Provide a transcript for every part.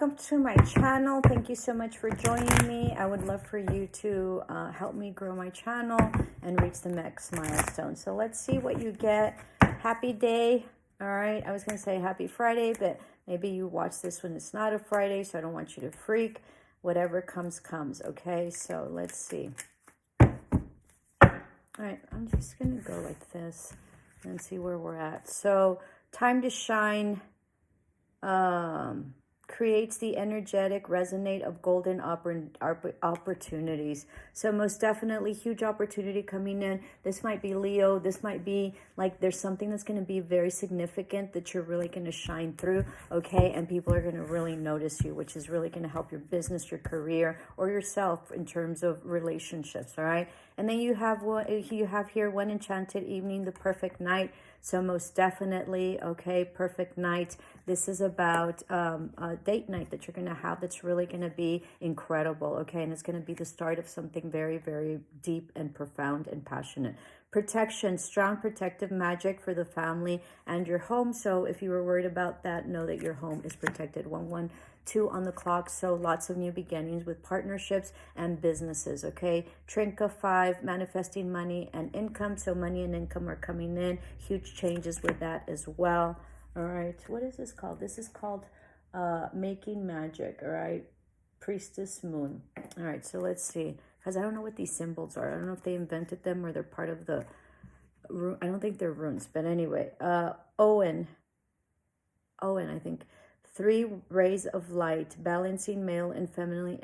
Welcome to my channel. Thank you so much for joining me. I would love for you to help me grow my channel and reach the next milestone. So let's see what you get. Happy day. All right. I was going to say happy Friday, but maybe you watch this when it's not a Friday, so I don't want you to freak. Whatever comes, comes. Okay. So let's see. All right. I'm just going to go like this and see where we're at. So time to shine. Creates the energetic resonate of golden opportunities. So most definitely huge opportunity coming in. This might be Leo. This might be like there's something that's going to be very significant that you're really going to shine through, okay? And people are going to really notice you, which is really going to help your business, your career, or yourself in terms of relationships, all right? And then you have here one enchanted evening, the perfect night. So most definitely, okay, perfect night. This is about a date night that you're going to have that's really going to be incredible, okay? And it's going to be the start of something very, very deep and profound and passionate. Protection, strong protective magic for the family and your home. So if you were worried about that, know that your home is protected. 112 on the clock. So lots of new beginnings with partnerships and businesses, okay? Trinca 5, manifesting money and income. So money and income are coming in. Huge changes with that as well. All right. What is this called? This is called making magic. All right. Priestess moon. All right. So let's see. Because I don't know what these symbols are. I don't know if they invented them or they're part of the... I don't think they're runes. But anyway. Owen, I think. 3 rays of light. Balancing male and feminine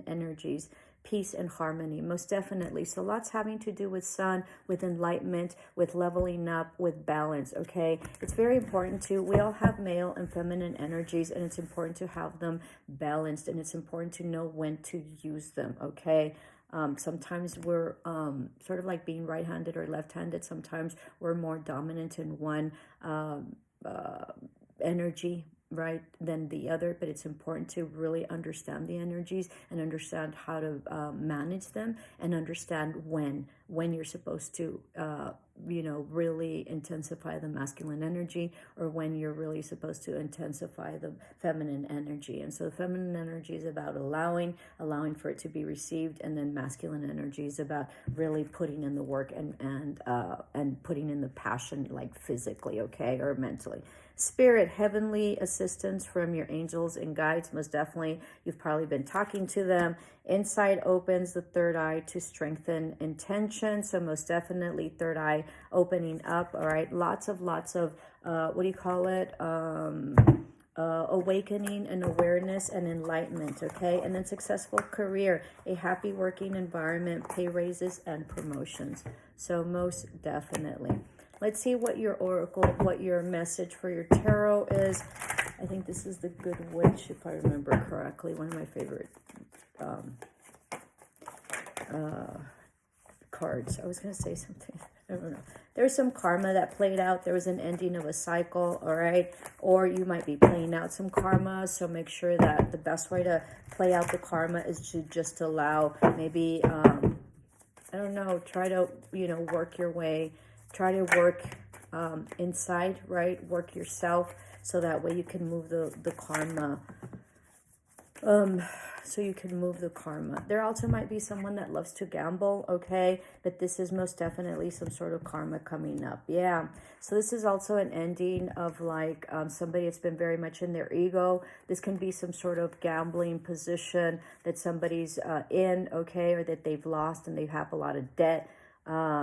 energies. Peace and harmony, most definitely. So lots having to do with sun, with enlightenment, with leveling up, with balance, okay? It's very important to, we all have male and feminine energies, and it's important to have them balanced, and it's important to know when to use them, okay? Sometimes we're sort of like being right-handed or left-handed. Sometimes we're more dominant in one energy, right, than the other, but it's important to really understand the energies and understand how to manage them, and understand when you're supposed to really intensify the masculine energy, or when you're really supposed to intensify the feminine energy. And so feminine energy is about allowing for it to be received, and then masculine energy is about really putting in the work and putting in the passion, like physically, okay, or mentally. Spirit, heavenly assistance from your angels and guides. Most definitely, you've probably been talking to them. Insight opens the third eye to strengthen intention. So most definitely, third eye opening up. All right, lots of what do you call it? Awakening and awareness and enlightenment, okay? And then successful career, a happy working environment, pay raises and promotions. So most definitely. Let's see what your oracle, what your message for your tarot is. I think this is the Good Witch, if I remember correctly. One of my favorite cards. I was going to say something. I don't know. There's some karma that played out. There was an ending of a cycle, all right? Or you might be playing out some karma. So make sure that the best way to play out the karma is to just allow maybe, I don't know, try to, work your way. Try to work inside, right? Work yourself, so that way you can move the karma. So you can move the karma. There also might be someone that loves to gamble, okay? But this is most definitely some sort of karma coming up. Yeah. So this is also an ending of like somebody that's been very much in their ego. This can be some sort of gambling position that somebody's in, okay? Or that they've lost and they have a lot of debt.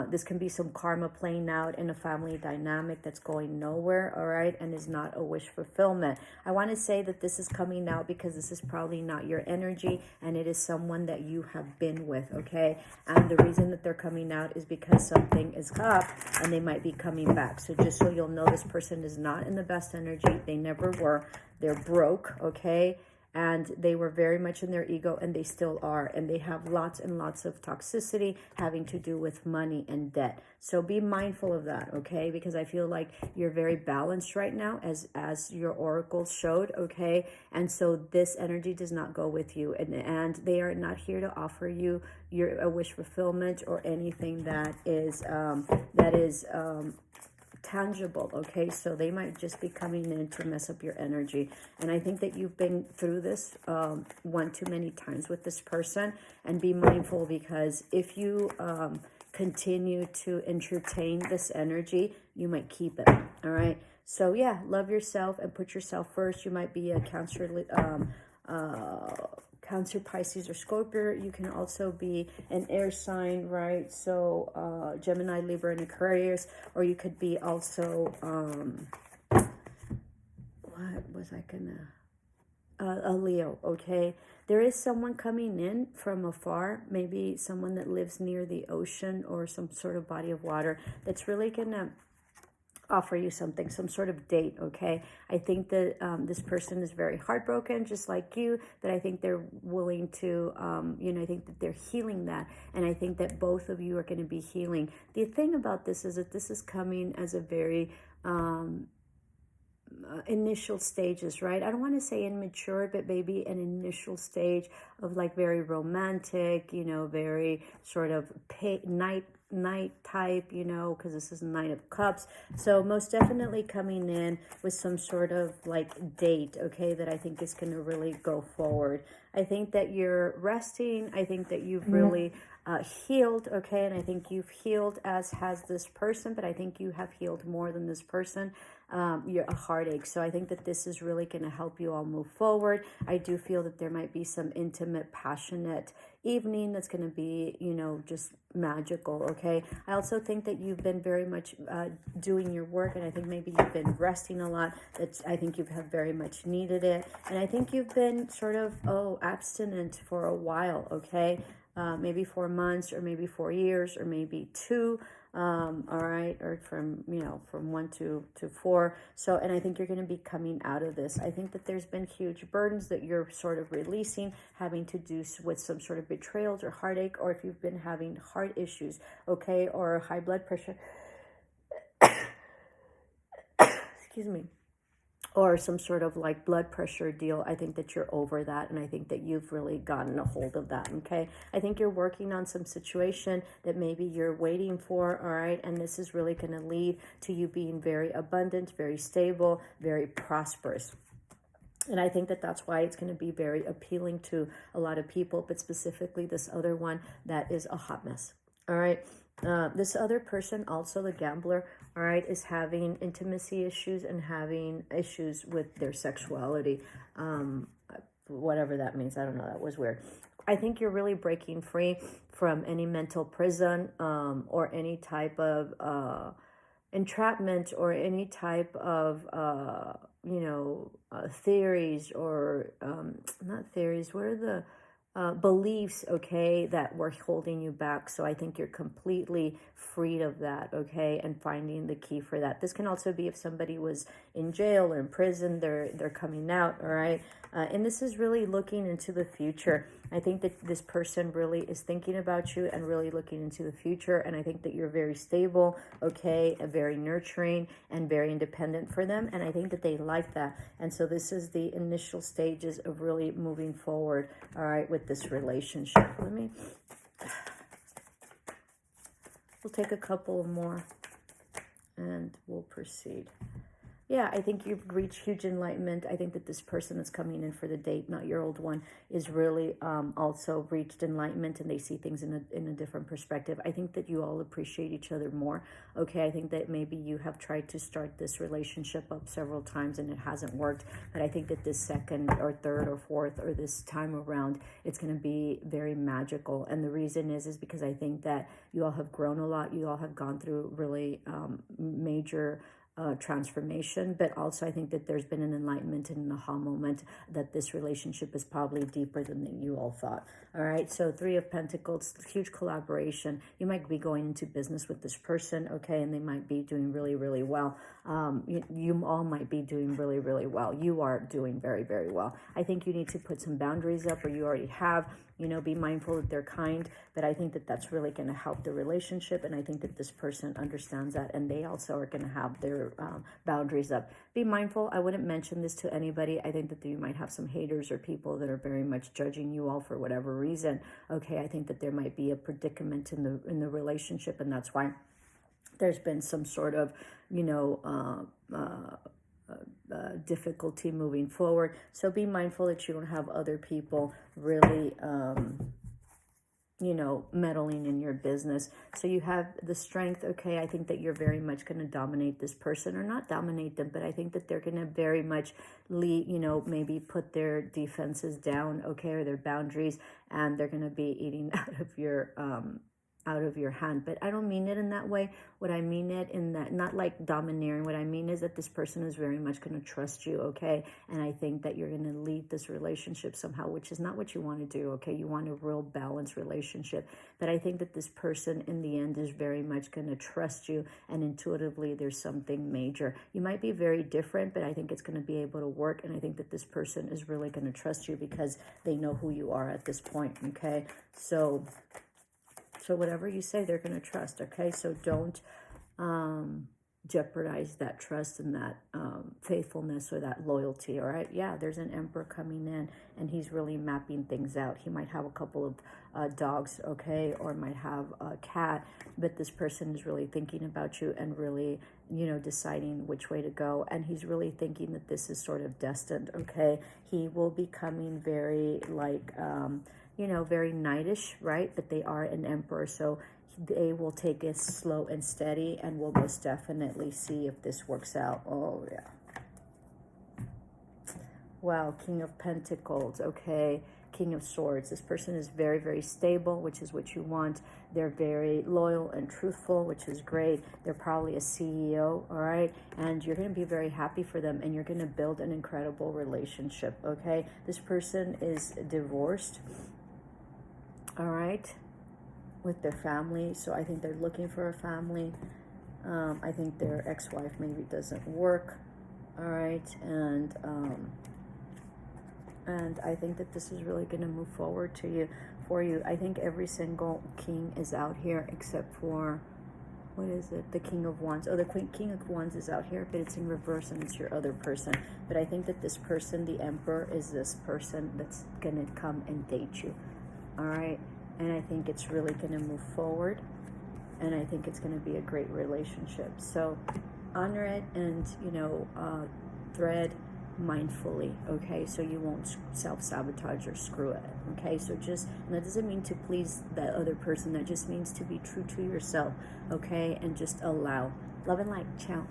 This can be some karma playing out in a family dynamic that's going nowhere, all right, and is not a wish fulfillment. I want to say that this is coming out because this is probably not your energy, and it is someone that you have been with, okay? And the reason that they're coming out is because something is up, and they might be coming back. So just so you'll know, this person is not in the best energy. They never were. They're broke, okay? And they were very much in their ego, and they still are. And they have lots and lots of toxicity having to do with money and debt. So be mindful of that, okay? Because I feel like you're very balanced right now, as your oracle showed, okay? And so this energy does not go with you. And they are not here to offer you a wish fulfillment or anything that is tangible, okay? So they might just be coming in to mess up your energy. And I think that you've been through this one too many times with this person, and be mindful, because if you continue to entertain this energy, you might keep it, all right? So yeah, love yourself and put yourself first. You might be a Cancer, Pisces, or Scorpio. You can also be an air sign, right? So Gemini, Libra, and Aquarius. Or you could be also, what was I gonna, a Leo, okay? There is someone coming in from afar, maybe someone that lives near the ocean or some sort of body of water, that's really gonna offer you something, some sort of date, okay? I think that this person is very heartbroken, just like you, but I think they're willing to, I think that they're healing that, and I think that both of you are going to be healing. The thing about this is that this is coming as a very initial stages, right? I don't want to say immature, but maybe an initial stage of like very romantic, very sort of night type, because this is Knight of Cups. So most definitely coming in with some sort of like date, okay, that I think is going to really go forward. I think that you're resting. I think that you've really healed, okay, and I think you've healed, as has this person, but I think you have healed more than this person. You're a heartache. So I think that this is really going to help you all move forward. I do feel that there might be some intimate, passionate evening that's going to be, just magical, okay? I also think that you've been very much doing your work, and I think maybe you've been resting a lot. I think you have very much needed it. And I think you've been sort of, abstinent for a while, okay? Maybe 4 months, or maybe 4 years, or maybe 2. All right, or from 1 to 4. So, and I think you're going to be coming out of this. I think that there's been huge burdens that you're sort of releasing, having to do with some sort of betrayals or heartache, or if you've been having heart issues, okay, or high blood pressure, excuse me, or some sort of like blood pressure deal. I think that you're over that, and I think that you've really gotten a hold of that, okay? I think you're working on some situation that maybe you're waiting for, all right? And this is really going to lead to you being very abundant, very stable, very prosperous. And I think that that's why it's going to be very appealing to a lot of people, but specifically this other one that is a hot mess, all right? This other person, also the gambler, all right, is having intimacy issues and having issues with their sexuality. Whatever that means. I don't know. That was weird. I think you're really breaking free from any mental prison, or any type of entrapment, or any type of, theories, or not theories. What are the beliefs, okay, that were holding you back. So I think you're completely freed of that, okay, and finding the key for that. This can also be if somebody was in jail or in prison, they're coming out, all right? And this is really looking into the future. I think that this person really is thinking about you and really looking into the future. And I think that you're very stable, okay, and very nurturing and very independent for them. And I think that they like that. And so this is the initial stages of really moving forward, all right, with this relationship. We'll take a couple more and we'll proceed. Yeah, I think you've reached huge enlightenment. I think that this person that's coming in for the date, not your old one, is really also reached enlightenment, and they see things in a different perspective. I think that you all appreciate each other more. Okay, I think that maybe you have tried to start this relationship up several times and it hasn't worked. But I think that this second or third or fourth or this time around, it's going to be very magical. And the reason is because I think that you all have grown a lot. You all have gone through really major transformation, but also I think that there's been an enlightenment and an aha moment that this relationship is probably deeper than you all thought. All right, so 3 of Pentacles, huge collaboration. You might be going into business with this person, okay, and they might be doing really, really well. You all might be doing really, really well. You are doing very, very well. I think you need to put some boundaries up, or you already have. Be mindful that they're kind, but I think that that's really going to help the relationship, and I think that this person understands that, and they also are going to have their boundaries up. Be mindful. I wouldn't mention this to anybody. I think that you might have some haters or people that are very much judging you all for whatever reason. Okay, I think that there might be a predicament in the relationship, and that's why there's been some sort of you know, difficulty moving forward. So be mindful that you don't have other people really, you know, meddling in your business. So you have the strength. Okay, I think that you're very much going to dominate this person, or not dominate them, but I think that they're going to very much lead, you know, maybe put their defenses down, okay, or their boundaries, and they're going to be eating out of your hand. But I don't mean it in that way. What I mean it in that, not like domineering. What I mean is that this person is very much going to trust you, okay? And I think that you're going to lead this relationship somehow, which is not what you want to do, okay? You want a real balanced relationship. But I think that this person in the end is very much going to trust you, and intuitively there's something major. You might be very different, but I think it's going to be able to work. And I think that this person is really going to trust you because they know who you are at this point, okay? So whatever you say, they're going to trust, okay? So don't jeopardize that trust and that faithfulness or that loyalty, all right? Yeah, there's an emperor coming in, and he's really mapping things out. He might have a couple of dogs, okay, or might have a cat, but this person is really thinking about you and really, you know, deciding which way to go. And he's really thinking that this is sort of destined, okay? He will be coming very, like, you know, very knightish, right? But they are an emperor, so they will take it slow and steady, and we'll most definitely see if this works out. Oh, yeah. Wow, King of Pentacles, okay. King of Swords. This person is very, very stable, which is what you want. They're very loyal and truthful, which is great. They're probably a CEO, all right? And you're going to be very happy for them, and you're going to build an incredible relationship, okay? This person is divorced, all right, with their family. So I think they're looking for a family. I think their ex-wife maybe doesn't work, all right, and I think that this is really going to move forward for you. I think every single king is out here except for, what is it? The King of Wands. Oh, the King of Wands is out here, but it's in reverse, and it's your other person. But I think that this person, the Emperor, is this person that's going to come and date you, all right? And I think it's really going to move forward, and I think it's going to be a great relationship. So honor it, and, you know, thread mindfully, okay? So you won't self-sabotage or screw it, okay? So just, and that doesn't mean to please that other person. That just means to be true to yourself, okay? And just allow. Love and light. Ciao.